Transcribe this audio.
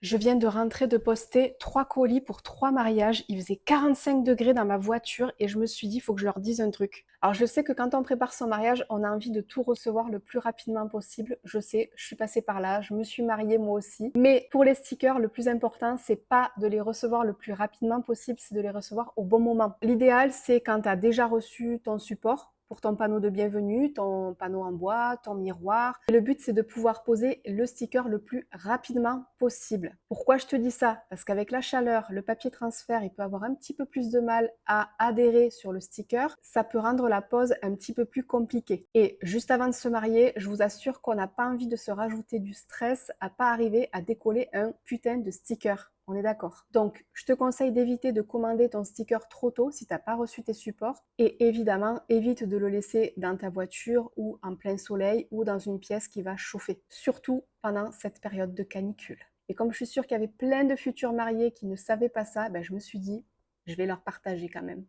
Je viens de rentrer de poster 3 colis pour 3 mariages. Il faisait 45 degrés dans ma voiture et je me suis dit, il faut que je leur dise un truc. Alors je sais que quand on prépare son mariage, on a envie de tout recevoir le plus rapidement possible. Je sais, je suis passée par là, je me suis mariée moi aussi. Mais pour les stickers, le plus important, c'est pas de les recevoir le plus rapidement possible, c'est de les recevoir au bon moment. L'idéal, c'est quand tu as déjà reçu ton support pour ton panneau de bienvenue, ton panneau en bois, ton miroir. Et le but, c'est de pouvoir poser le sticker le plus rapidement possible. Pourquoi je te dis ça? Parce qu'avec la chaleur, le papier transfert, il peut avoir un petit peu plus de mal à adhérer sur le sticker. Ça peut rendre la pose un petit peu plus compliquée. Et juste avant de se marier, je vous assure qu'on n'a pas envie de se rajouter du stress à pas arriver à décoller un putain de sticker. On est d'accord. Donc, je te conseille d'éviter de commander ton sticker trop tôt si tu n'as pas reçu tes supports. Et évidemment, évite de le laisser dans ta voiture ou en plein soleil ou dans une pièce qui va chauffer. Surtout pendant cette période de canicule. Et comme je suis sûre qu'il y avait plein de futurs mariés qui ne savaient pas ça, ben je me suis dit, je vais leur partager quand même.